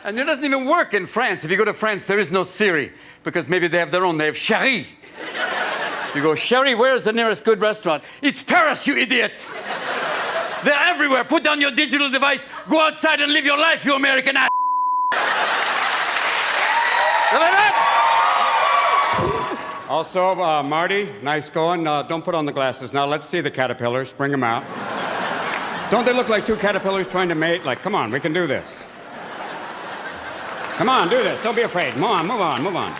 And it doesn't even work in France. If you go to France, there is no Siri, because maybe they have their own. They have Chérie. You go, Chérie, where's the nearest good restaurant? It's Paris, you idiot. They're everywhere. Put down your digital device. Go outside and live your life, you American ass. Also, Marty, nice going. Don't put on the glasses. Now, let's see the caterpillars. Bring them out. Don't they look like two caterpillars trying to mate? Like, come on, we can do this. Come on, do this. Don't be afraid. Come on, move on, move on.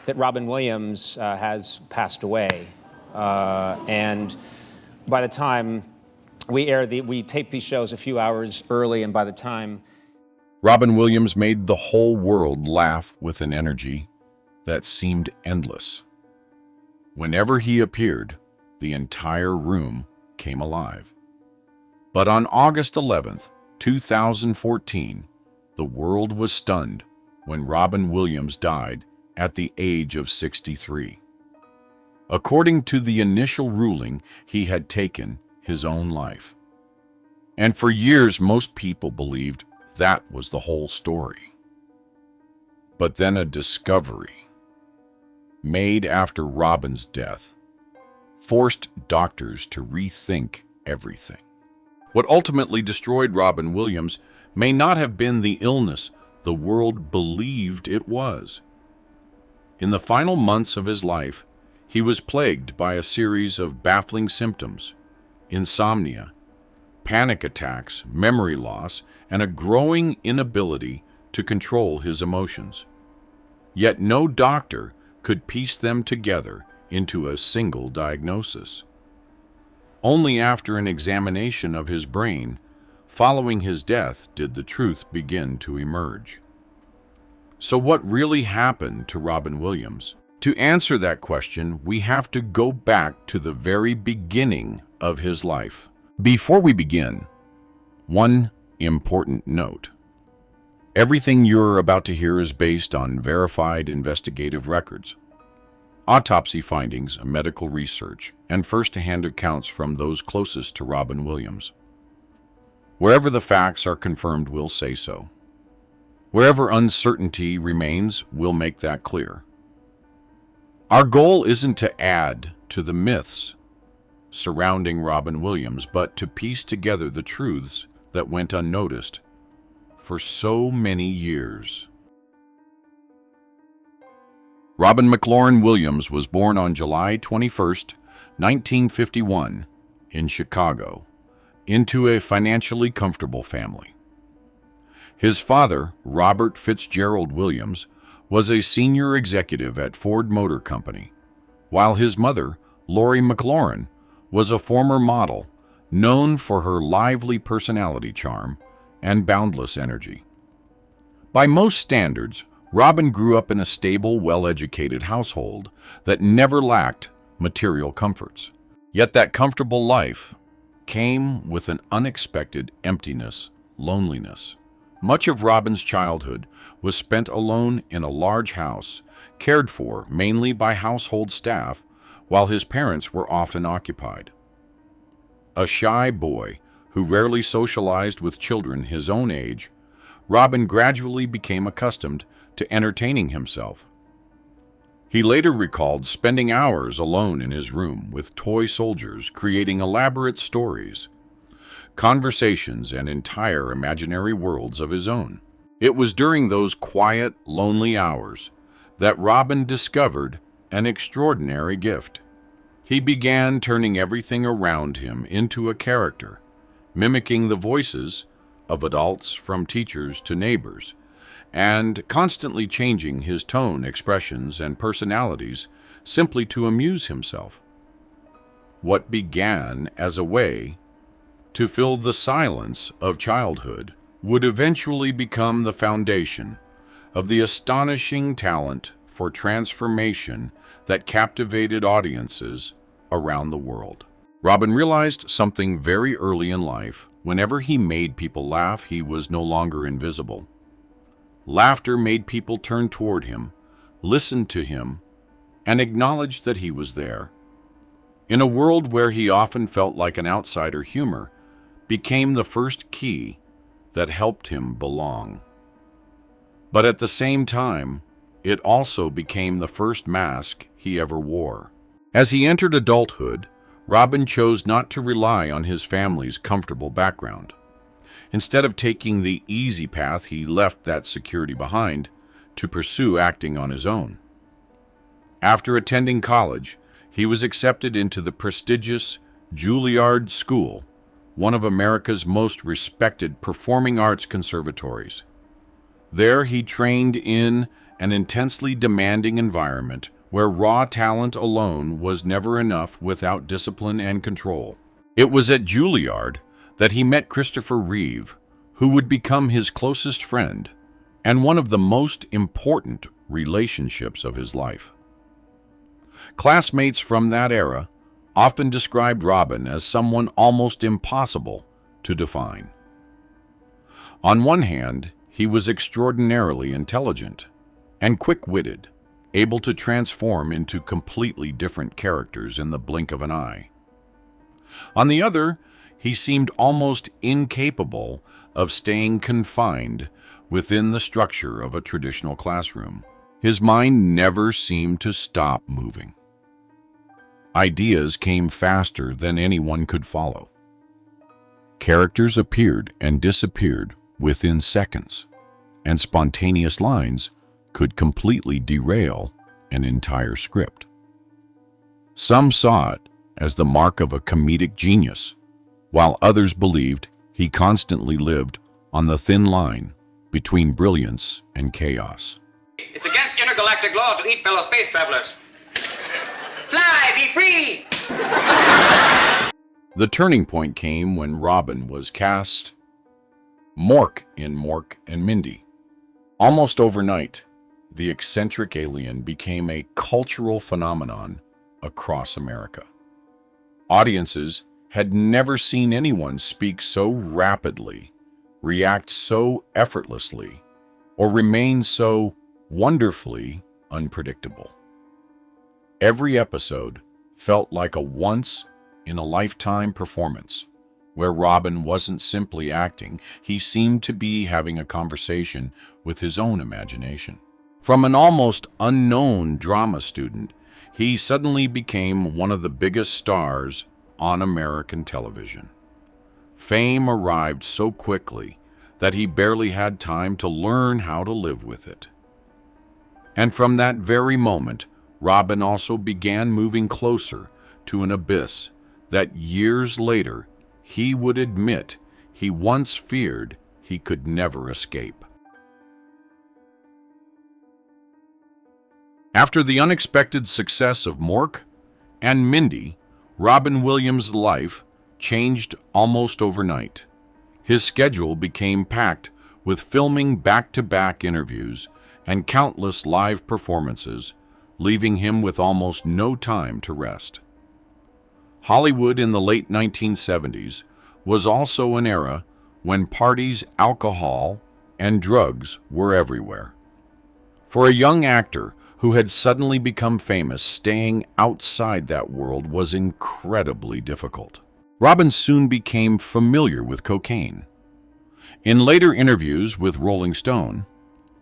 That Robin Williams has passed away. And by the time we taped these shows a few hours early, and by the time... Robin Williams made the whole world laugh with an energy that seemed endless. Whenever he appeared, the entire room came alive. But on August 11th, 2014, the world was stunned when Robin Williams died at the age of 63. According to the initial ruling, he had taken his own life. And for years, most people believed that was the whole story. But then a discovery, made after Robin's death, forced doctors to rethink everything. What ultimately destroyed Robin Williams may not have been the illness the world believed it was. In the final months of his life, he was plagued by a series of baffling symptoms: insomnia, panic attacks, memory loss, and a growing inability to control his emotions. Yet no doctor could piece them together into a single diagnosis. Only after an examination of his brain following his death did the truth begin to emerge. So what really happened to Robin Williams? To answer that question, we have to go back to the very beginning of his life. Before we begin, one important note. Everything you're about to hear is based on verified investigative records, autopsy findings, medical research, and first-hand accounts from those closest to Robin Williams. Wherever the facts are confirmed, we'll say so. Wherever uncertainty remains, we'll make that clear. Our goal isn't to add to the myths surrounding Robin Williams, but to piece together the truths that went unnoticed for so many years. Robin McLaurin Williams was born on July 21st, 1951, in Chicago, into a financially comfortable family. His father, Robert Fitzgerald Williams, was a senior executive at Ford Motor Company, while his mother, Lori McLaurin, was a former model known for her lively personality charm and boundless energy. By most standards, Robin grew up in a stable, well-educated household that never lacked material comforts. Yet that comfortable life came with an unexpected emptiness, loneliness. Much of Robin's childhood was spent alone in a large house, cared for mainly by household staff, while his parents were often occupied. A shy boy who rarely socialized with children his own age, Robin gradually became accustomed to entertaining himself. He later recalled spending hours alone in his room with toy soldiers, creating elaborate stories, conversations, and entire imaginary worlds of his own. It was during those quiet, lonely hours that Robin discovered an extraordinary gift. He began turning everything around him into a character, mimicking the voices of adults from teachers to neighbors, and constantly changing his tone, expressions, and personalities simply to amuse himself. What began as a way to fill the silence of childhood would eventually become the foundation of the astonishing talent for transformation that captivated audiences around the world. Robin realized something very early in life. Whenever he made people laugh, he was no longer invisible. Laughter made people turn toward him, listen to him, and acknowledge that he was there. In a world where he often felt like an outsider, humor became the first key that helped him belong. But at the same time, it also became the first mask he ever wore. As he entered adulthood, Robin chose not to rely on his family's comfortable background. Instead of taking the easy path, he left that security behind to pursue acting on his own. After attending college, he was accepted into the prestigious Juilliard School, one of America's most respected performing arts conservatories. There he trained in an intensely demanding environment where raw talent alone was never enough without discipline and control. It was at Juilliard that he met Christopher Reeve, who would become his closest friend and one of the most important relationships of his life. Classmates from that era often described Robin as someone almost impossible to define. On one hand, he was extraordinarily intelligent and quick-witted, able to transform into completely different characters in the blink of an eye. On the other, he seemed almost incapable of staying confined within the structure of a traditional classroom. His mind never seemed to stop moving. Ideas came faster than anyone could follow. Characters appeared and disappeared within seconds, and spontaneous lines could completely derail an entire script. Some saw it as the mark of a comedic genius, while others believed he constantly lived on the thin line between brilliance and chaos. It's against intergalactic law to eat fellow space travelers. Fly, be free! The turning point came when Robin was cast Mork in Mork and Mindy. Almost overnight, the eccentric alien became a cultural phenomenon across America. Audiences had never seen anyone speak so rapidly, react so effortlessly, or remain so wonderfully unpredictable. Every episode felt like a once-in-a-lifetime performance, where Robin wasn't simply acting, he seemed to be having a conversation with his own imagination. From an almost unknown drama student, he suddenly became one of the biggest stars on American television. Fame arrived so quickly that he barely had time to learn how to live with it. And from that very moment, Robin also began moving closer to an abyss that years later he would admit he once feared he could never escape. After the unexpected success of Mork and Mindy, Robin Williams' life changed almost overnight. His schedule became packed with filming back-to-back interviews and countless live performances, leaving him with almost no time to rest. Hollywood in the late 1970s was also an era when parties, alcohol, and drugs were everywhere. For a young actor who had suddenly become famous, staying outside that world was incredibly difficult. Robin soon became familiar with cocaine. In later interviews with Rolling Stone,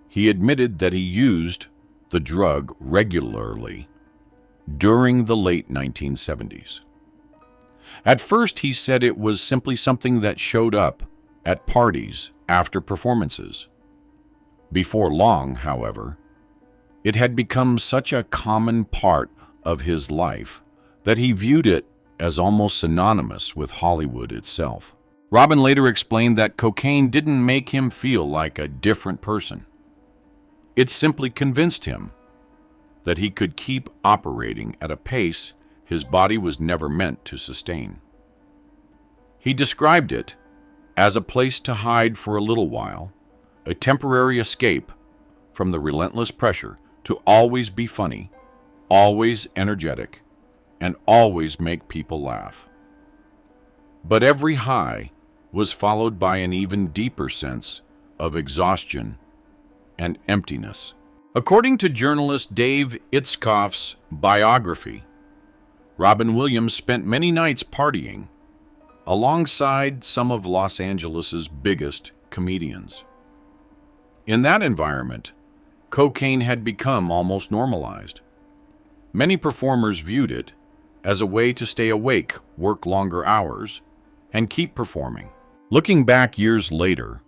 he admitted that he used the drug regularly during the late 1970s. At first, he said it was simply something that showed up at parties after performances. Before long, however, it had become such a common part of his life that he viewed it as almost synonymous with Hollywood itself. Robin later explained that cocaine didn't make him feel like a different person. It simply convinced him that he could keep operating at a pace his body was never meant to sustain. He described it as a place to hide for a little while, a temporary escape from the relentless pressure to always be funny, always energetic, and always make people laugh. But every high was followed by an even deeper sense of exhaustion and emptiness. According to journalist Dave Itzkoff's biography, Robin Williams spent many nights partying alongside some of Los Angeles's biggest comedians. In that environment, cocaine had become almost normalized. Many performers viewed it as a way to stay awake, work longer hours, and keep performing. Looking back years later,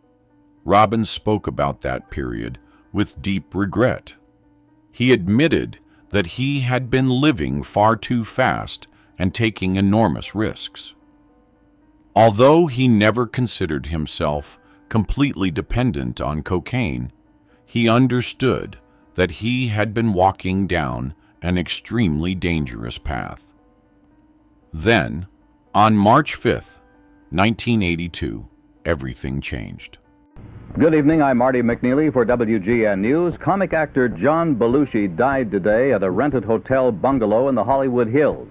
Robin spoke about that period with deep regret. He admitted that he had been living far too fast and taking enormous risks. Although he never considered himself completely dependent on cocaine, he understood that he had been walking down an extremely dangerous path. Then, on March 5th, 1982, everything changed. Good evening, I'm Marty McNeely for WGN News. Comic actor John Belushi died today at a rented hotel bungalow in the Hollywood Hills.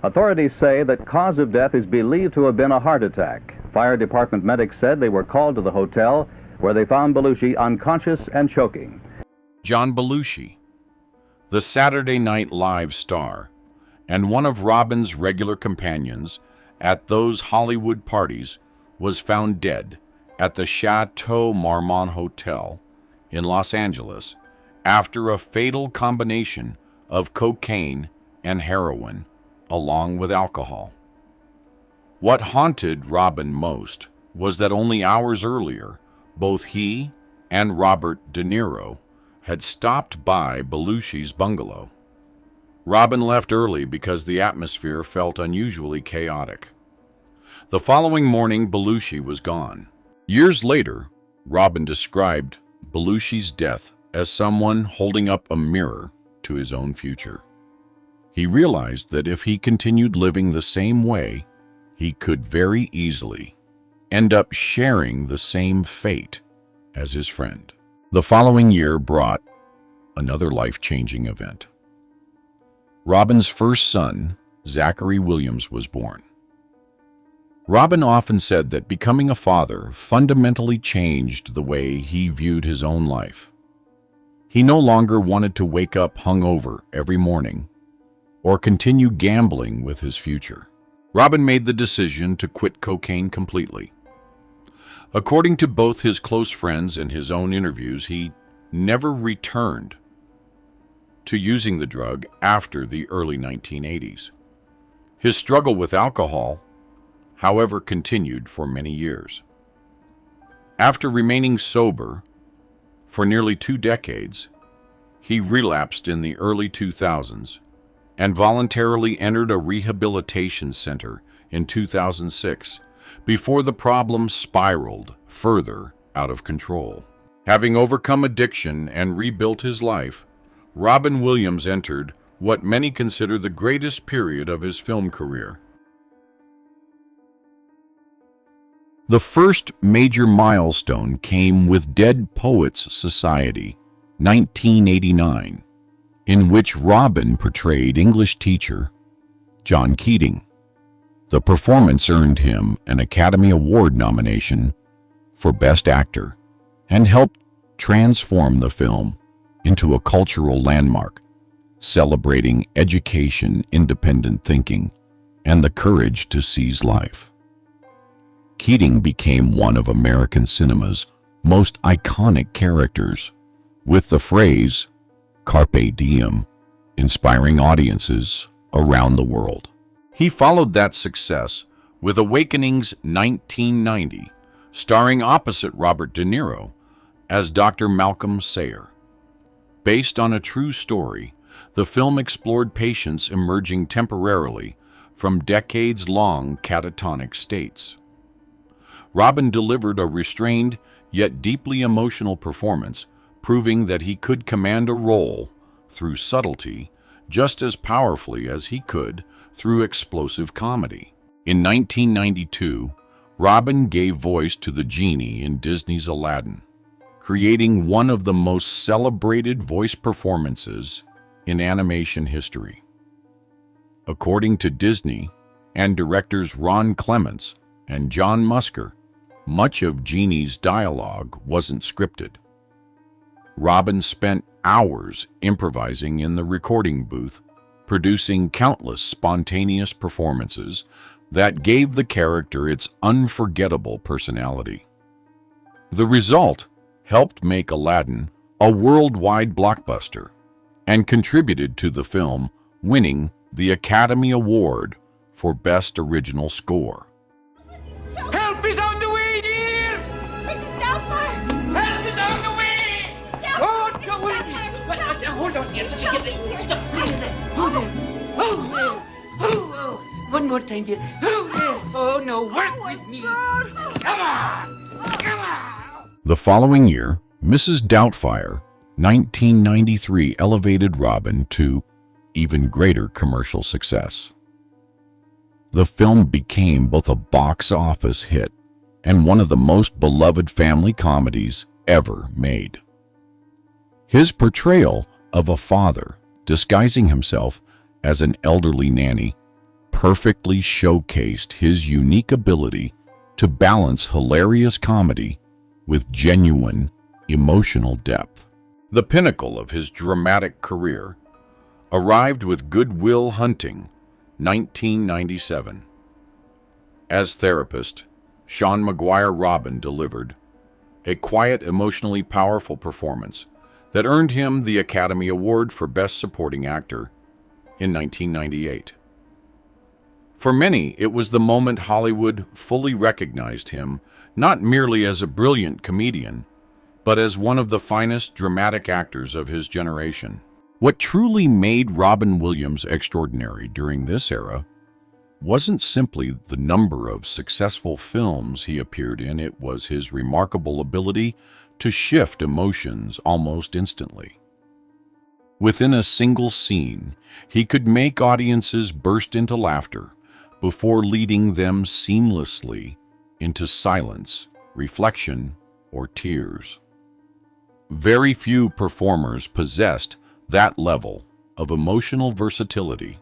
Authorities say that cause of death is believed to have been a heart attack. Fire department medics said they were called to the hotel, where they found Belushi unconscious and choking. John Belushi, the Saturday Night Live star, and one of Robin's regular companions at those Hollywood parties, was found dead at the Chateau Marmont Hotel in Los Angeles after a fatal combination of cocaine and heroin, along with alcohol. What haunted Robin most was that only hours earlier, both he and Robert De Niro had stopped by Belushi's bungalow. Robin left early because the atmosphere felt unusually chaotic. The following morning, Belushi was gone. Years later, Robin described Belushi's death as someone holding up a mirror to his own future. He realized that if he continued living the same way, he could very easily end up sharing the same fate as his friend. The following year brought another life-changing event. Robin's first son, Zachary Williams, was born. Robin often said that becoming a father fundamentally changed the way he viewed his own life. He no longer wanted to wake up hungover every morning or continue gambling with his future. Robin made the decision to quit cocaine completely. According to both his close friends and his own interviews, he never returned to using the drug after the early 1980s. His struggle with alcohol, however, continued for many years. After remaining sober for nearly 2 decades, he relapsed in the early 2000s and voluntarily entered a rehabilitation center in 2006 before the problem spiraled further out of control. Having overcome addiction and rebuilt his life, Robin Williams entered what many consider the greatest period of his film career. The first major milestone came with Dead Poets Society, 1989, in which Robin portrayed English teacher John Keating. The performance earned him an Academy Award nomination for Best Actor and helped transform the film into a cultural landmark, celebrating education, independent thinking, and the courage to seize life. Keating became one of American cinema's most iconic characters, with the phrase "Carpe Diem" inspiring audiences around the world. He followed that success with Awakenings 1990, starring opposite Robert De Niro as Dr. Malcolm Sayer. Based on a true story, the film explored patients emerging temporarily from decades-long catatonic states. Robin delivered a restrained yet deeply emotional performance, proving that he could command a role through subtlety just as powerfully as he could through explosive comedy. In 1992, Robin gave voice to the genie in Disney's Aladdin, creating one of the most celebrated voice performances in animation history. According to Disney and directors Ron Clements and John Musker, much of Genie's dialogue wasn't scripted. Robin spent hours improvising in the recording booth, producing countless spontaneous performances that gave the character its unforgettable personality. The result helped make Aladdin a worldwide blockbuster and contributed to the film winning the Academy Award for Best Original Score. Help is on the way, dear! Mrs. Doubtfire! Help is on the way! Doubtfire! Don't go in! Hold on, dear. Stop here! Stop, please. Hold there. Oh, there. Oh. One more time, dear. Oh, there. Oh, no, work with me. Come on! Come on! The following year, Mrs. Doubtfire, 1993, elevated Robin to even greater commercial success. The film became both a box office hit and one of the most beloved family comedies ever made. His portrayal of a father disguising himself as an elderly nanny perfectly showcased his unique ability to balance hilarious comedy with genuine emotional depth. The pinnacle of his dramatic career arrived with Good Will Hunting, 1997. As therapist, Sean Maguire Robin delivered a quiet, emotionally powerful performance that earned him the Academy Award for Best Supporting Actor in 1998. For many, it was the moment Hollywood fully recognized him not merely as a brilliant comedian, but as one of the finest dramatic actors of his generation. What truly made Robin Williams extraordinary during this era wasn't simply the number of successful films he appeared in, it was his remarkable ability to shift emotions almost instantly. Within a single scene, he could make audiences burst into laughter before leading them seamlessly into silence, reflection, or tears. Very few performers possessed that level of emotional versatility,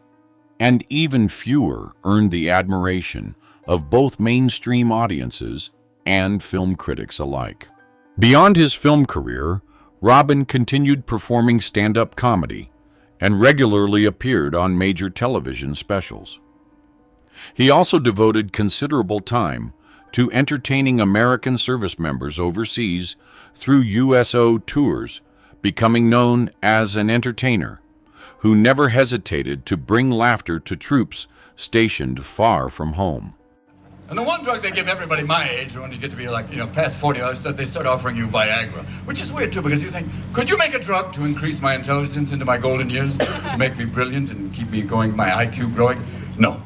and even fewer earned the admiration of both mainstream audiences and film critics alike. Beyond his film career, Robin continued performing stand-up comedy and regularly appeared on major television specials. He also devoted considerable time to entertaining American service members overseas through USO tours, becoming known as an entertainer who never hesitated to bring laughter to troops stationed far from home. And the one drug they give everybody my age, when you get to be like, past 40, is that they start offering you Viagra. Which is weird, too, because you think, could you make a drug to increase my intelligence into my golden years? To make me brilliant and keep me going, my IQ growing? No.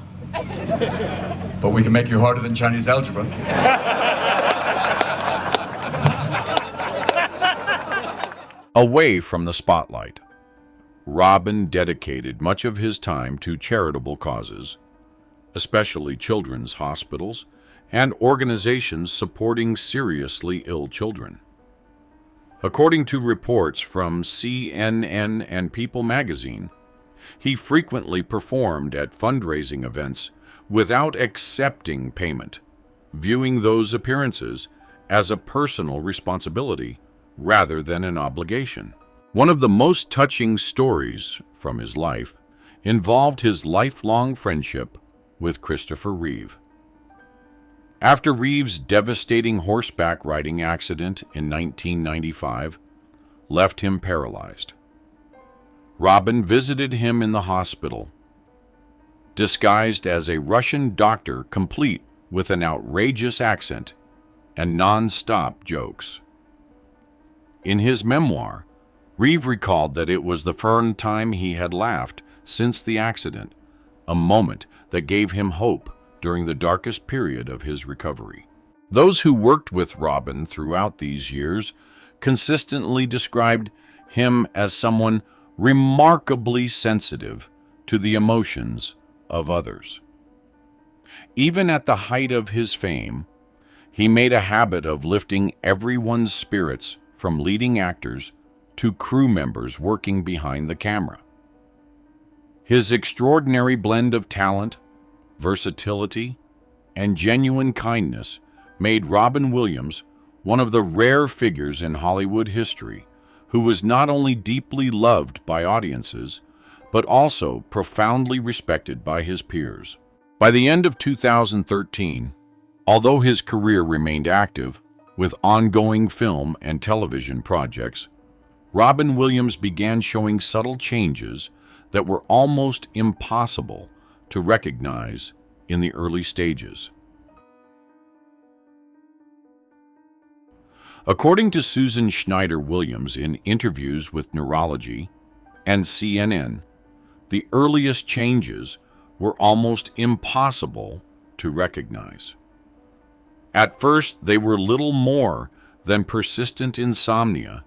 But we can make you harder than Chinese algebra. Away from the spotlight, Robin dedicated much of his time to charitable causes, especially children's hospitals and organizations supporting seriously ill children. According to reports from CNN and People magazine, he frequently performed at fundraising events without accepting payment, viewing those appearances as a personal responsibility rather than an obligation. One of the most touching stories from his life involved his lifelong friendship with Christopher Reeve. After Reeve's devastating horseback riding accident in 1995 left him paralyzed, Robin visited him in the hospital, disguised as a Russian doctor, complete with an outrageous accent and non-stop jokes. In his memoir, Reeve recalled that it was the first time he had laughed since the accident, a moment that gave him hope during the darkest period of his recovery. Those who worked with Robin throughout these years consistently described him as someone remarkably sensitive to the emotions of others. Even at the height of his fame, he made a habit of lifting everyone's spirits, from leading actors to crew members working behind the camera. His extraordinary blend of talent, versatility, and genuine kindness made Robin Williams one of the rare figures in Hollywood history who was not only deeply loved by audiences, but also profoundly respected by his peers. By the end of 2013, although his career remained active, With ongoing film and television projects, Robin Williams began showing subtle changes that were almost impossible to recognize in the early stages. According to Susan Schneider Williams in interviews with Neurology and CNN, the earliest changes were almost impossible to recognize. At first, they were little more than persistent insomnia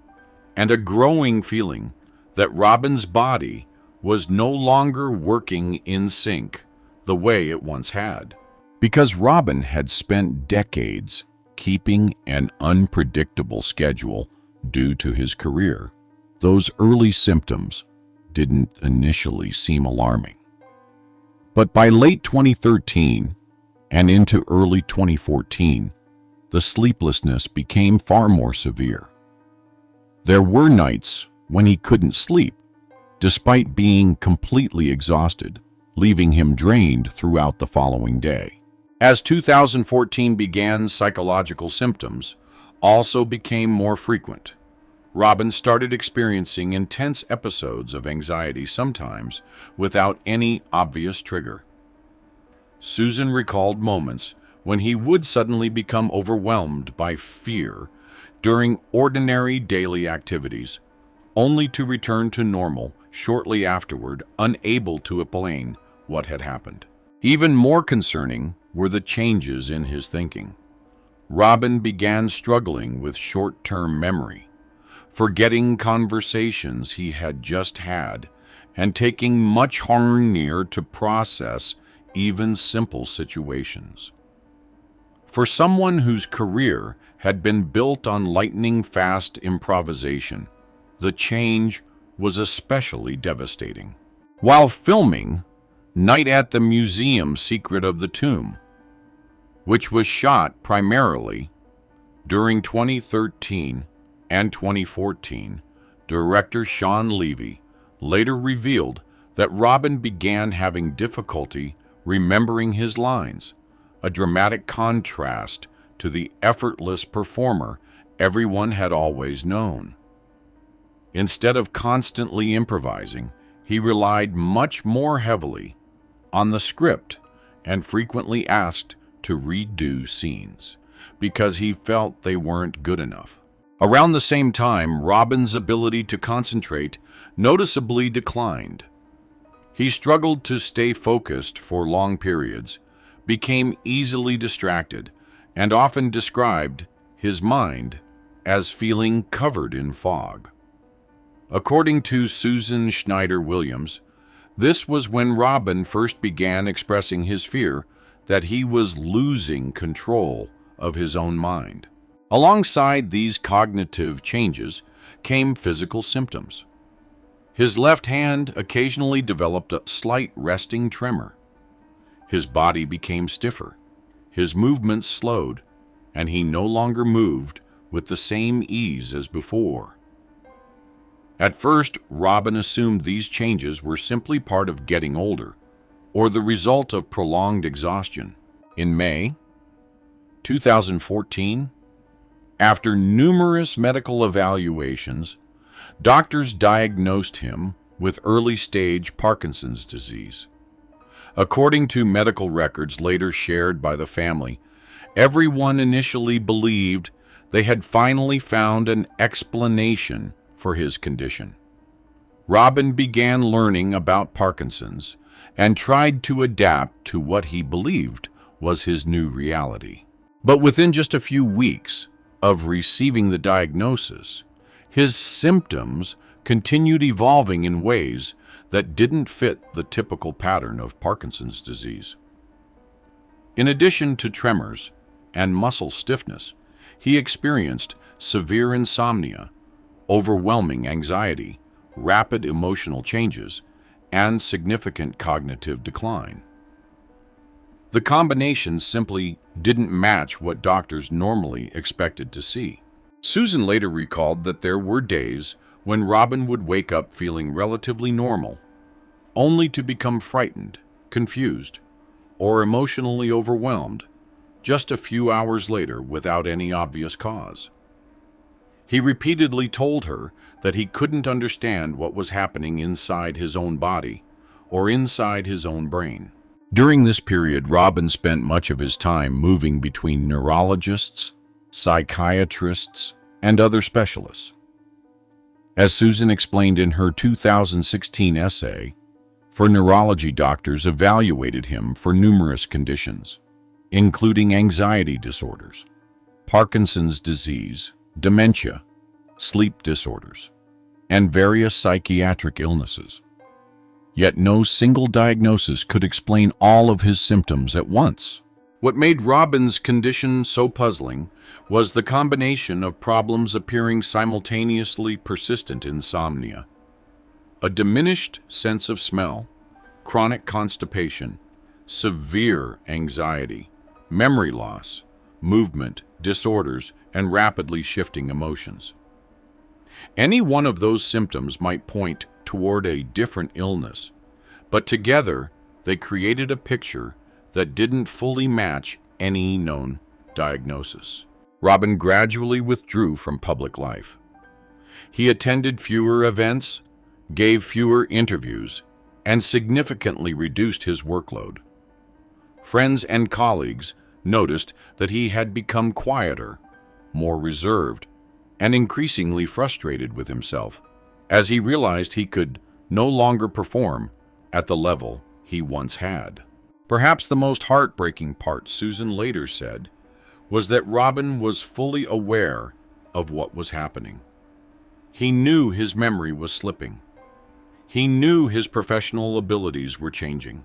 and a growing feeling that Robin's body was no longer working in sync the way it once had. Because Robin had spent decades keeping an unpredictable schedule due to his career, those early symptoms didn't initially seem alarming. But by late 2013 and into early 2014, the sleeplessness became far more severe. There were nights when he couldn't sleep, despite being completely exhausted, leaving him drained throughout the following day. As 2014 began, psychological symptoms also became more frequent. Robin started experiencing intense episodes of anxiety, sometimes without any obvious trigger. Susan recalled moments when he would suddenly become overwhelmed by fear during ordinary daily activities, only to return to normal shortly afterward, unable to explain what had happened. Even more concerning were the changes in his thinking. Robin began struggling with short-term memory, forgetting conversations he had just had, and taking much longer to process even simple situations. For someone whose career had been built on lightning-fast improvisation, the change was especially devastating. While filming Night at the Museum: Secret of the Tomb, which was shot primarily during 2013 and 2014, director Sean Levy later revealed that Robin began having difficulty remembering his lines, a dramatic contrast to the effortless performer everyone had always known. Instead of constantly improvising, he relied much more heavily on the script and frequently asked to redo scenes because he felt they weren't good enough. Around the same time, Robin's ability to concentrate noticeably declined. He struggled to stay focused for long periods, became easily distracted, and often described his mind as feeling covered in fog. According to Susan Schneider Williams, this was when Robin first began expressing his fear that he was losing control of his own mind. Alongside these cognitive changes came physical symptoms. His left hand occasionally developed a slight resting tremor. His body became stiffer, his movements slowed, and he no longer moved with the same ease as before. At first, Robin assumed these changes were simply part of getting older, or the result of prolonged exhaustion. In May 2014, after numerous medical evaluations, doctors diagnosed him with early-stage Parkinson's disease. According to medical records later shared by the family, everyone initially believed they had finally found an explanation for his condition. Robin began learning about Parkinson's and tried to adapt to what he believed was his new reality. But within just a few weeks of receiving the diagnosis, his symptoms continued evolving in ways that didn't fit the typical pattern of Parkinson's disease. In addition to tremors and muscle stiffness, he experienced severe insomnia, overwhelming anxiety, rapid emotional changes, and significant cognitive decline. The combination simply didn't match what doctors normally expected to see. Susan later recalled that there were days when Robin would wake up feeling relatively normal, only to become frightened, confused, or emotionally overwhelmed just a few hours later without any obvious cause. He repeatedly told her that he couldn't understand what was happening inside his own body or inside his own brain. During this period, Robin spent much of his time moving between neurologists, psychiatrists, and other specialists. As Susan explained in her 2016 essay, for neurology doctors evaluated him for numerous conditions, including anxiety disorders, Parkinson's disease, dementia, sleep disorders, and various psychiatric illnesses. Yet no single diagnosis could explain all of his symptoms at once. What made Robin's condition so puzzling was the combination of problems appearing simultaneously: persistent insomnia, a diminished sense of smell, chronic constipation, severe anxiety, memory loss, movement disorders, and rapidly shifting emotions. Any one of those symptoms might point toward a different illness, but together they created a picture that didn't fully match any known diagnosis. Robin gradually withdrew from public life. He attended fewer events, gave fewer interviews, and significantly reduced his workload. Friends and colleagues noticed that he had become quieter, more reserved, and increasingly frustrated with himself, as he realized he could no longer perform at the level he once had. Perhaps the most heartbreaking part, Susan later said, was that Robin was fully aware of what was happening. He knew his memory was slipping. He knew his professional abilities were changing.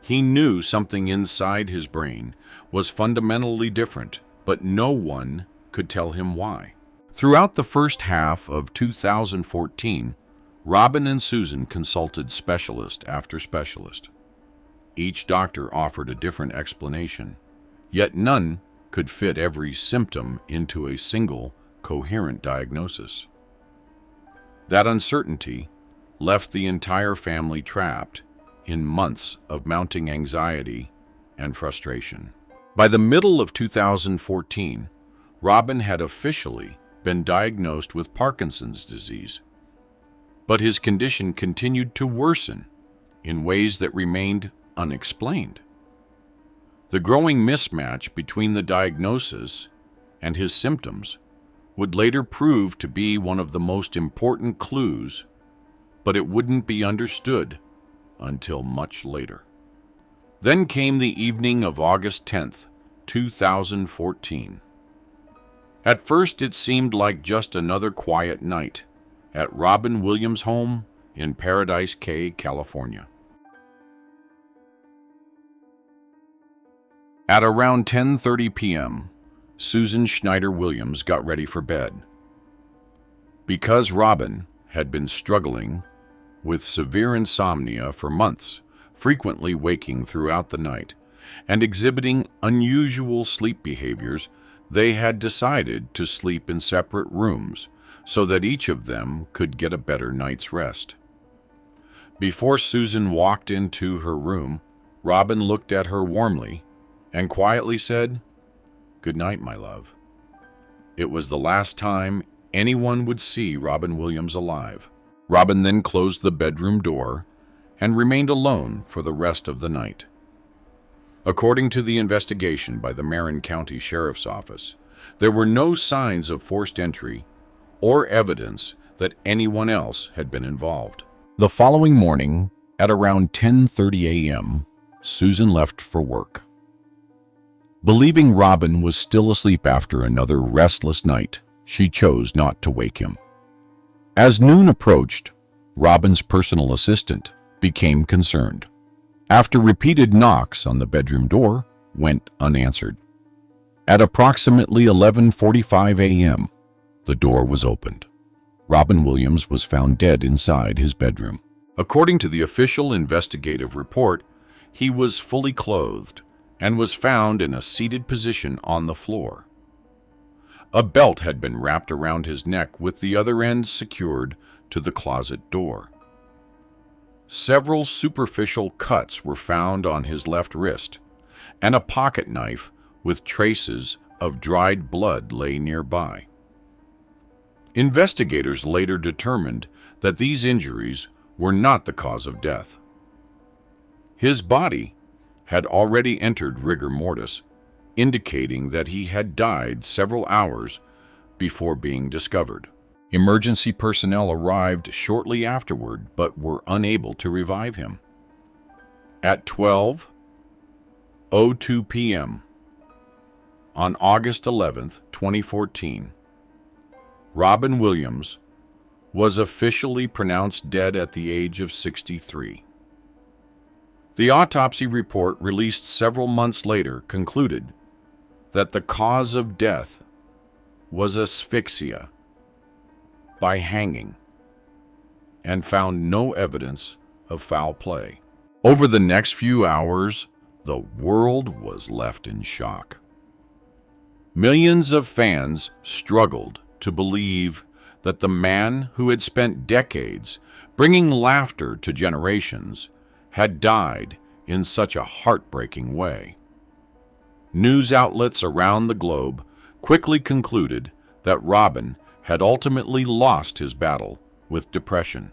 He knew something inside his brain was fundamentally different, but no one could tell him why. Throughout the first half of 2014, Robin and Susan consulted specialist after specialist. Each doctor offered a different explanation, yet none could fit every symptom into a single, coherent diagnosis. That uncertainty left the entire family trapped in months of mounting anxiety and frustration. By the middle of 2014, Robin had officially been diagnosed with Parkinson's disease, but his condition continued to worsen in ways that remained unexplained. The growing mismatch between the diagnosis and his symptoms would later prove to be one of the most important clues, but it wouldn't be understood until much later. Then came the evening of August 10th, 2014. At first, it seemed like just another quiet night at Robin Williams' home in Paradise Cay, California. At around 10:30 p.m., Susan Schneider Williams got ready for bed. Because Robin had been struggling with severe insomnia for months, frequently waking throughout the night, and exhibiting unusual sleep behaviors, they had decided to sleep in separate rooms so that each of them could get a better night's rest. Before Susan walked into her room, Robin looked at her warmly and quietly said, "Good night, my love." It was the last time anyone would see Robin Williams alive. Robin then closed the bedroom door and remained alone for the rest of the night. According to the investigation by the Marin County Sheriff's Office, there were no signs of forced entry or evidence that anyone else had been involved. The following morning, at around 10:30 a.m., Susan left for work. Believing Robin was still asleep after another restless night, she chose not to wake him. As noon approached, Robin's personal assistant became concerned. After repeated knocks on the bedroom door went unanswered. At approximately 11:45 a.m., the door was opened. Robin Williams was found dead inside his bedroom. According to the official investigative report, he was fully clothed and was found in a seated position on the floor. A belt had been wrapped around his neck with the other end secured to the closet door. Several superficial cuts were found on his left wrist, and a pocket knife with traces of dried blood lay nearby. Investigators later determined that these injuries were not the cause of death. His body had already entered rigor mortis, indicating that he had died several hours before being discovered. Emergency personnel arrived shortly afterward but were unable to revive him. At 12:02 p.m. on August 11, 2014, Robin Williams was officially pronounced dead at the age of 63. The autopsy report, released several months later, concluded that the cause of death was asphyxia by hanging and found no evidence of foul play. Over the next few hours, the world was left in shock. Millions of fans struggled to believe that the man who had spent decades bringing laughter to generations had died in such a heartbreaking way. News outlets around the globe quickly concluded that Robin had ultimately lost his battle with depression.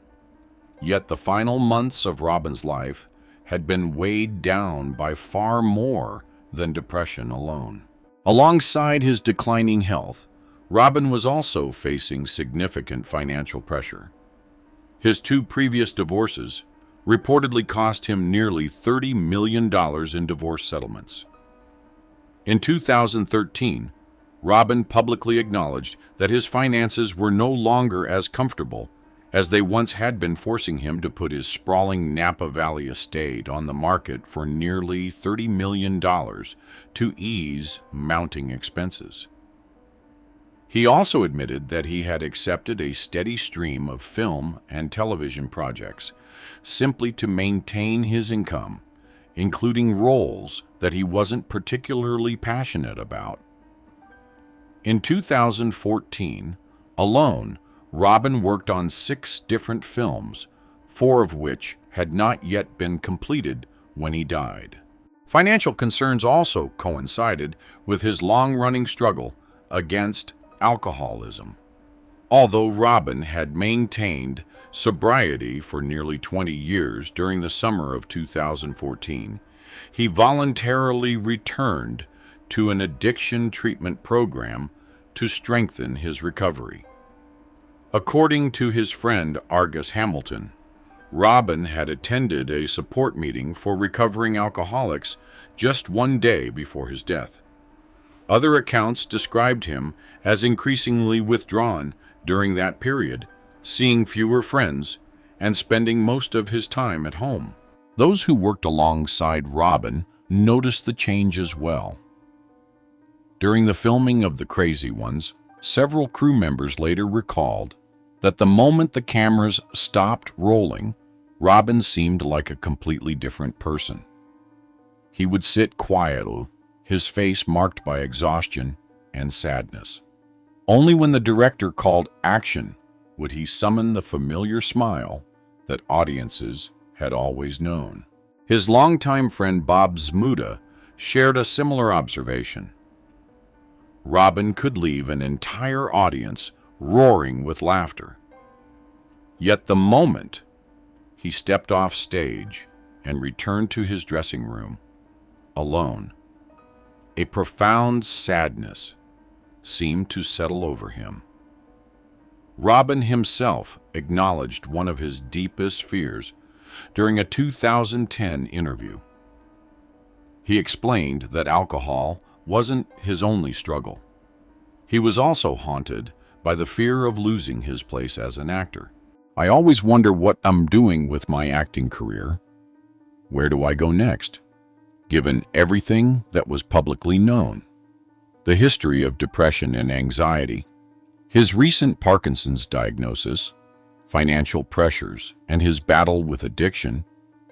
Yet the final months of Robin's life had been weighed down by far more than depression alone. Alongside his declining health, Robin was also facing significant financial pressure. His 2 previous divorces reportedly cost him nearly $30 million in divorce settlements. In 2013, Robin publicly acknowledged that his finances were no longer as comfortable as they once had been, forcing him to put his sprawling Napa Valley estate on the market for nearly $30 million to ease mounting expenses. He also admitted that he had accepted a steady stream of film and television projects simply to maintain his income, including roles that he wasn't particularly passionate about. In 2014, alone, Robin worked on 6 different films, 4 of which had not yet been completed when he died. Financial concerns also coincided with his long-running struggle against alcoholism. Although Robin had maintained sobriety for nearly 20 years, during the summer of 2014, he voluntarily returned to an addiction treatment program to strengthen his recovery. According to his friend Argus Hamilton, Robin had attended a support meeting for recovering alcoholics just 1 day before his death. Other accounts described him as increasingly withdrawn during that period, seeing fewer friends and spending most of his time at home. Those who worked alongside Robin noticed the change as well. During the filming of The Crazy Ones, several crew members later recalled that the moment the cameras stopped rolling, Robin seemed like a completely different person. He would sit quietly, his face marked by exhaustion and sadness. Only when the director called action would he summon the familiar smile that audiences had always known. His longtime friend Bob Zmuda shared a similar observation. Robin could leave an entire audience roaring with laughter. Yet the moment he stepped off stage and returned to his dressing room, alone, a profound sadness seemed to settle over him. Robin himself acknowledged one of his deepest fears during a 2010 interview. He explained that alcohol wasn't his only struggle. He was also haunted by the fear of losing his place as an actor. "I always wonder what I'm doing with my acting career. Where do I go next, given everything that was publicly known? The history of depression and anxiety, his recent Parkinson's diagnosis, financial pressures, and his battle with addiction,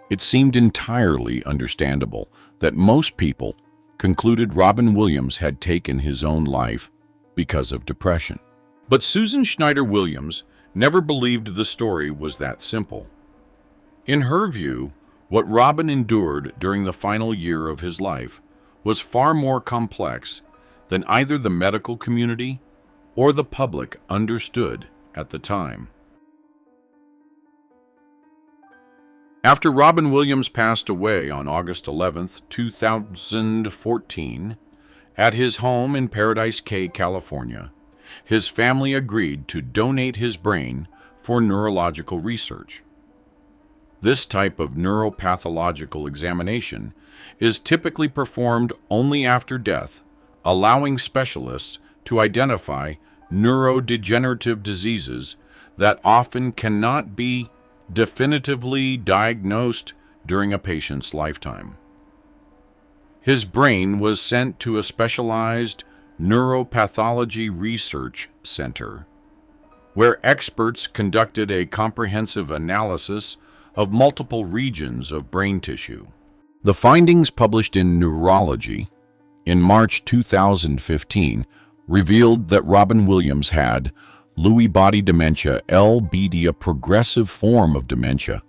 it seemed entirely understandable that most people concluded Robin Williams had taken his own life because of depression. But Susan Schneider Williams never believed the story was that simple. In her view, what Robin endured during the final year of his life was far more complex than either the medical community or the public understood at the time. After Robin Williams passed away on August 11, 2014, at his home in Paradise Cay, California, his family agreed to donate his brain for neurological research. This type of neuropathological examination is typically performed only after death, allowing specialists to identify neurodegenerative diseases that often cannot be definitively diagnosed during a patient's lifetime. His brain was sent to a specialized neuropathology research center, where experts conducted a comprehensive analysis of multiple regions of brain tissue. The findings published in Neurology in March 2015 revealed that Robin Williams had Lewy body dementia, LBD, a progressive form of dementia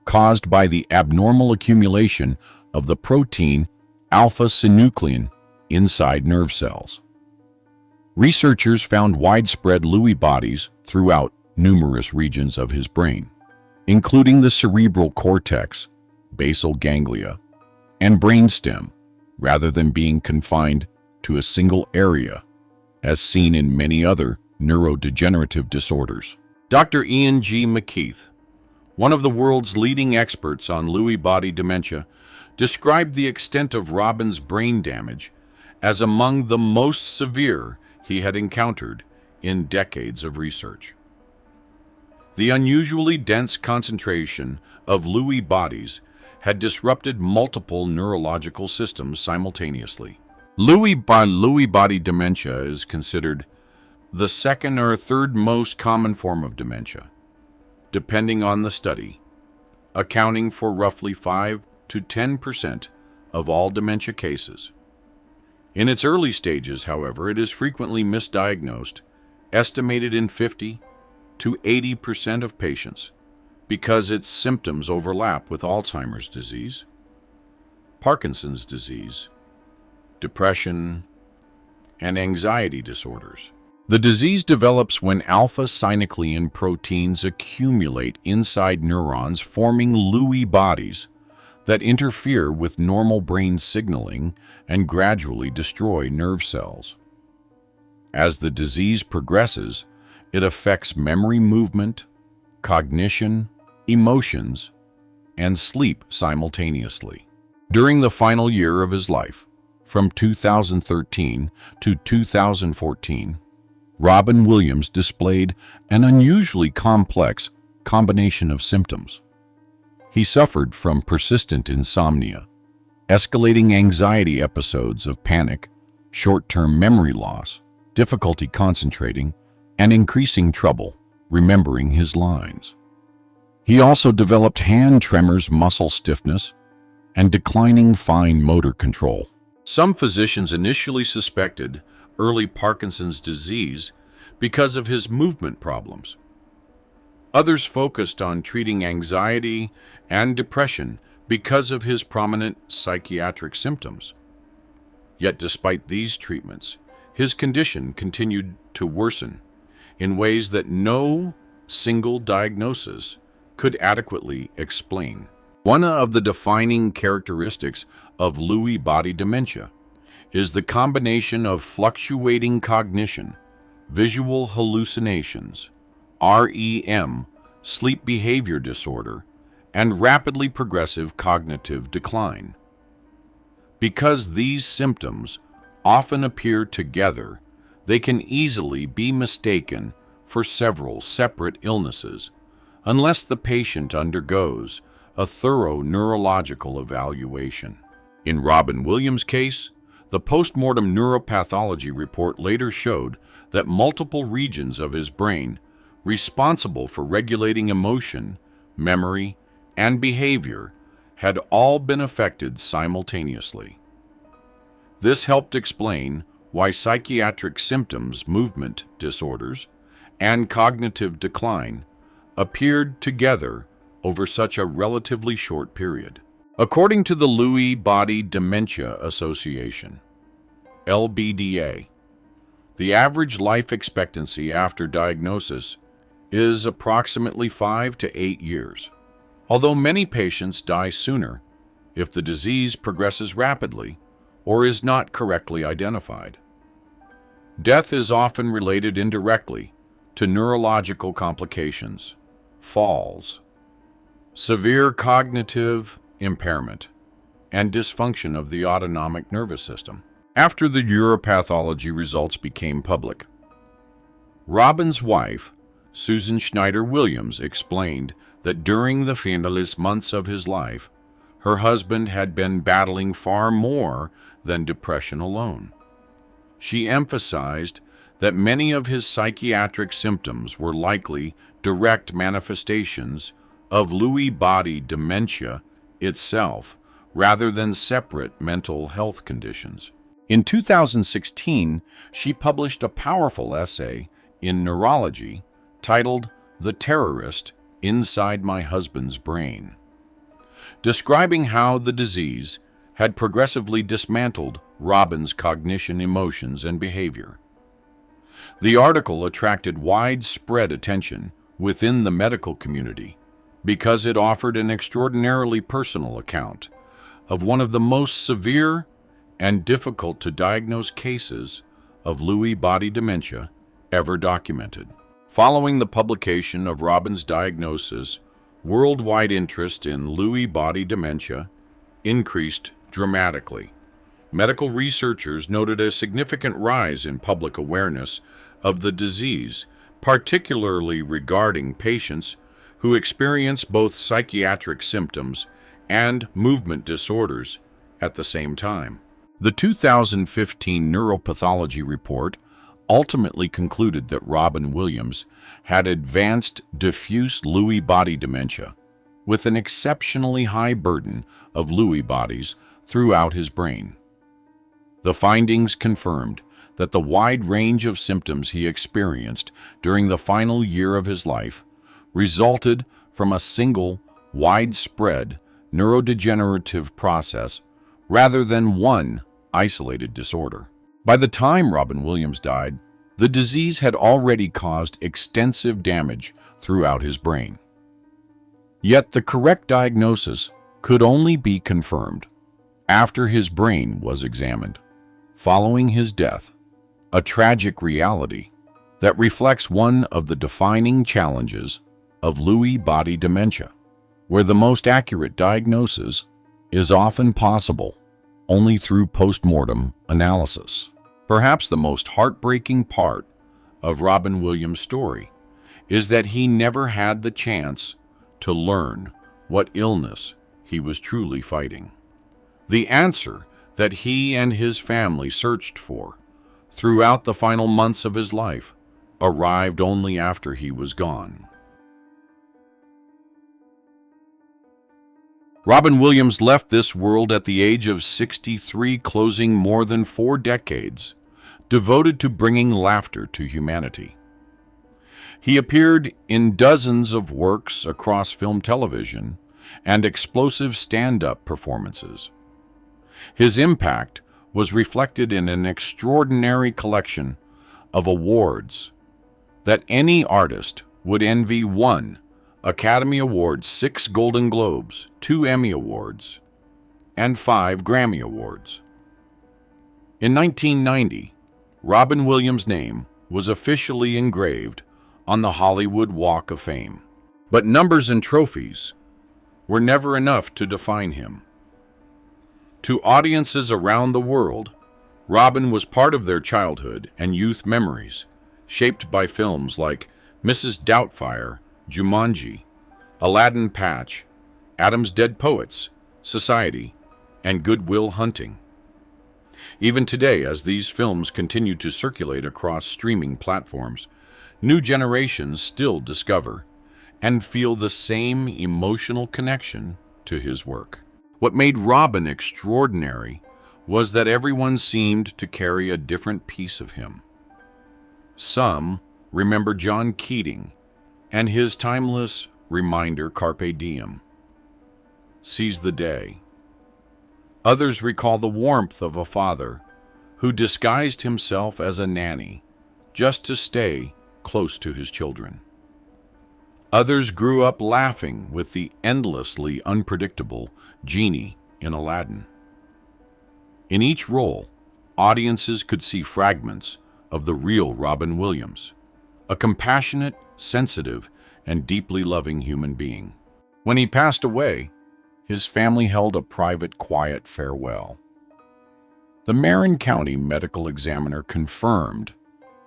caused by the abnormal accumulation of the protein alpha-synuclein inside nerve cells. Researchers found widespread Lewy bodies throughout numerous regions of his brain, including the cerebral cortex, basal ganglia, and brainstem, rather than being confined to a single area, as seen in many other neurodegenerative disorders. Dr. Ian G. McKeith, one of the world's leading experts on Lewy body dementia, described the extent of Robin's brain damage as among the most severe he had encountered in decades of research. The unusually dense concentration of Lewy bodies had disrupted multiple neurological systems simultaneously. Lewy body dementia is considered the second or third most common form of dementia, depending on the study, accounting for roughly 5 to 10% of all dementia cases. In its early stages, however, it is frequently misdiagnosed, estimated in 50 to 80% of patients, because its symptoms overlap with Alzheimer's disease, Parkinson's disease, depression, and anxiety disorders. The disease develops when alpha-synuclein proteins accumulate inside neurons, forming Lewy bodies that interfere with normal brain signaling and gradually destroy nerve cells. As the disease progresses, it affects memory, movement, cognition, emotions, and sleep simultaneously. During the final year of his life, from 2013 to 2014, Robin Williams displayed an unusually complex combination of symptoms. He suffered from persistent insomnia, escalating anxiety episodes of panic, short-term memory loss, difficulty concentrating, and increasing trouble remembering his lines. He also developed hand tremors, muscle stiffness, and declining fine motor control. Some physicians initially suspected early Parkinson's disease because of his movement problems. Others focused on treating anxiety and depression because of his prominent psychiatric symptoms. Yet despite these treatments, his condition continued to worsen in ways that no single diagnosis could adequately explain. One of the defining characteristics of Lewy body dementia is the combination of fluctuating cognition, visual hallucinations, REM, sleep behavior disorder, and rapidly progressive cognitive decline. Because these symptoms often appear together, they can easily be mistaken for several separate illnesses unless the patient undergoes a thorough neurological evaluation. In Robin Williams' case, the postmortem neuropathology report later showed that multiple regions of his brain responsible for regulating emotion, memory, and behavior had all been affected simultaneously. This helped explain why psychiatric symptoms, movement disorders, and cognitive decline appeared together over such a relatively short period. According to the Lewy Body Dementia Association, LBDA, the average life expectancy after diagnosis is approximately 5 to 8 years, although many patients die sooner if the disease progresses rapidly or is not correctly identified. Death is often related indirectly to neurological complications, falls, severe cognitive impairment, and dysfunction of the autonomic nervous system. After the uropathology results became public, Robin's wife, Susan Schneider Williams, explained that during the finalist months of his life, her husband had been battling far more than depression alone. She emphasized that many of his psychiatric symptoms were likely direct manifestations of Lewy body dementia itself, rather than separate mental health conditions. In 2016, she published a powerful essay in Neurology titled "The Terrorist Inside My Husband's Brain," describing how the disease had progressively dismantled Robin's cognition, emotions, and behavior. The article attracted widespread attention within the medical community because it offered an extraordinarily personal account of one of the most severe and difficult to diagnose cases of Lewy body dementia ever documented. Following the publication of Robin's diagnosis, worldwide interest in Lewy body dementia increased dramatically. Medical researchers noted a significant rise in public awareness of the disease, particularly regarding patients who experience both psychiatric symptoms and movement disorders at the same time. The 2015 neuropathology report ultimately concluded that Robin Williams had advanced diffuse Lewy body dementia with an exceptionally high burden of Lewy bodies throughout his brain. The findings confirmed that the wide range of symptoms he experienced during the final year of his life resulted from a single, widespread neurodegenerative process rather than one isolated disorder. By the time Robin Williams died, the disease had already caused extensive damage throughout his brain. Yet the correct diagnosis could only be confirmed after his brain was examined. Following his death, a tragic reality that reflects one of the defining challenges of Lewy body dementia, where the most accurate diagnosis is often possible only through post-mortem analysis. Perhaps the most heartbreaking part of Robin Williams' story is that he never had the chance to learn what illness he was truly fighting. The answer that he and his family searched for throughout the final months of his life arrived only after he was gone. Robin Williams left this world at the age of 63, closing more than 4 decades devoted to bringing laughter to humanity. He appeared in dozens of works across film, television, and explosive stand-up performances. His impact was reflected in an extraordinary collection of awards that any artist would envy: 1 Academy Award, 6 Golden Globes, 2 Emmy Awards, and 5 Grammy Awards. In 1990, Robin Williams' name was officially engraved on the Hollywood Walk of Fame. But numbers and trophies were never enough to define him. To audiences around the world, Robin was part of their childhood and youth memories, shaped by films like Mrs. Doubtfire, Jumanji, Aladdin Patch, Adam's Dead Poets, Society, and Good Will Hunting. Even today, as these films continue to circulate across streaming platforms, new generations still discover and feel the same emotional connection to his work. What made Robin extraordinary was that everyone seemed to carry a different piece of him. Some remember John Keating and his timeless reminder, Carpe Diem, seize the day, Others recall the warmth of a father who disguised himself as a nanny just to stay close to his children. Others grew up laughing with the endlessly unpredictable genie in Aladdin. In each role, audiences could see fragments of the real Robin Williams, a compassionate, sensitive, and deeply loving human being. When he passed away, his family held a private, quiet farewell. The Marin County medical examiner confirmed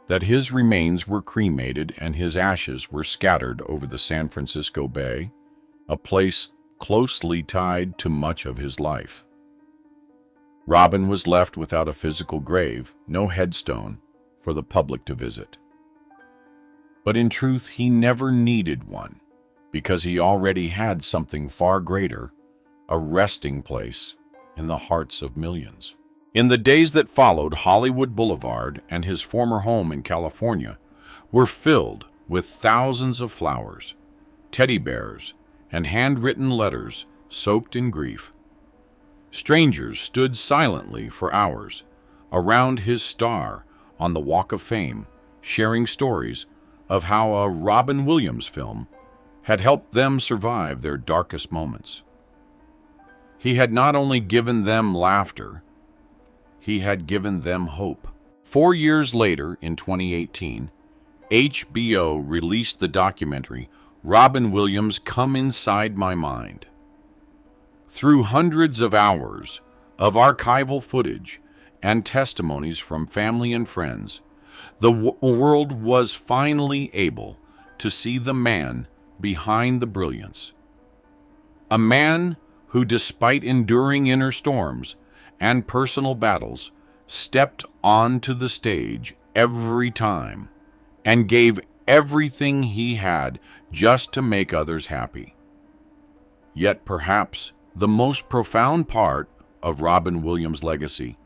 that his remains were cremated and his ashes were scattered over the San Francisco Bay, a place closely tied to much of his life. Robin was left without a physical grave, no headstone for the public to visit. But in truth, he never needed one, because he already had something far greater, a resting place in the hearts of millions. In the days that followed, Hollywood Boulevard and his former home in California were filled with thousands of flowers, teddy bears, and handwritten letters soaked in grief. Strangers stood silently for hours around his star on the Walk of Fame, sharing stories of how a Robin Williams film had helped them survive their darkest moments. He had not only given them laughter, he had given them hope. 4 years later, in 2018, HBO released the documentary Robin Williams' Come Inside My Mind. Through hundreds of hours of archival footage and testimonies from family and friends, the world was finally able to see the man behind the brilliance. A man who, despite enduring inner storms and personal battles, stepped onto the stage every time and gave everything he had just to make others happy. Yet perhaps the most profound part of Robin Williams' legacy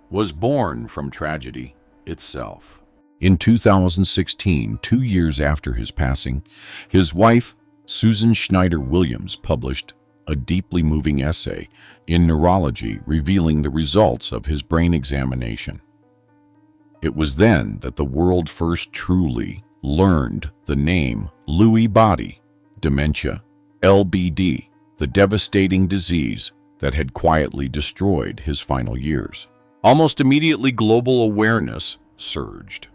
was born from tragedy itself. In 2016, 2 years after his passing, his wife, Susan Schneider Williams, published a deeply moving essay in Neurology revealing the results of his brain examination. It was then that the world first truly learned the name Lewy body dementia, LBD, the devastating disease that had quietly destroyed his final years. Almost immediately, global awareness surged.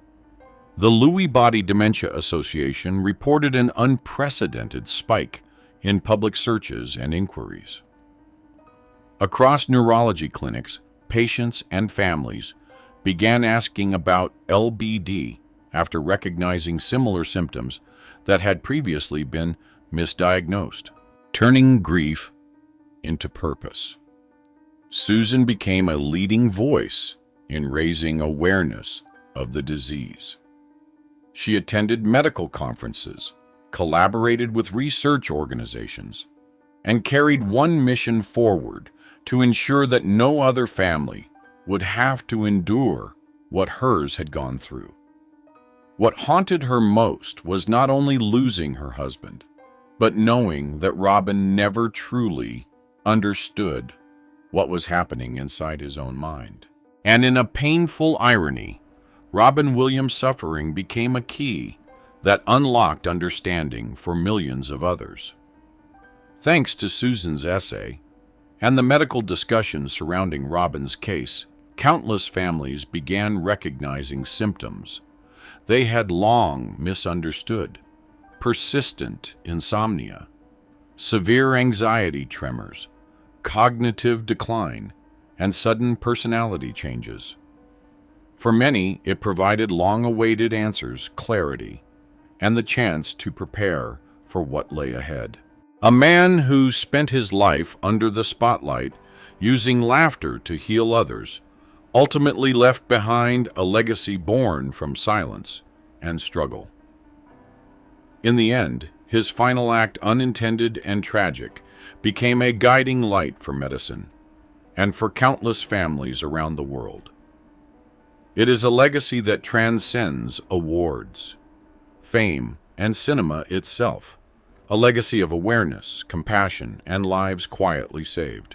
The Lewy Body Dementia Association reported an unprecedented spike in public searches and inquiries. Across neurology clinics, patients and families began asking about LBD after recognizing similar symptoms that had previously been misdiagnosed, turning grief into purpose. Susan became a leading voice in raising awareness of the disease. She attended medical conferences, collaborated with research organizations, and carried one mission forward to ensure that no other family would have to endure what hers had gone through. What haunted her most was not only losing her husband, but knowing that Robin never truly understood what was happening inside his own mind. And in a painful irony, Robin Williams' suffering became a key that unlocked understanding for millions of others. Thanks to Susan's essay and the medical discussions surrounding Robin's case, countless families began recognizing symptoms they had long misunderstood: persistent insomnia, severe anxiety tremors, cognitive decline, and sudden personality changes. For many, it provided long-awaited answers, clarity, and the chance to prepare for what lay ahead. A man who spent his life under the spotlight, using laughter to heal others, ultimately left behind a legacy born from silence and struggle. In the end, his final act, unintended and tragic, became a guiding light for medicine and for countless families around the world. It is a legacy that transcends awards, fame, and cinema itself, a legacy of awareness, compassion, and lives quietly saved.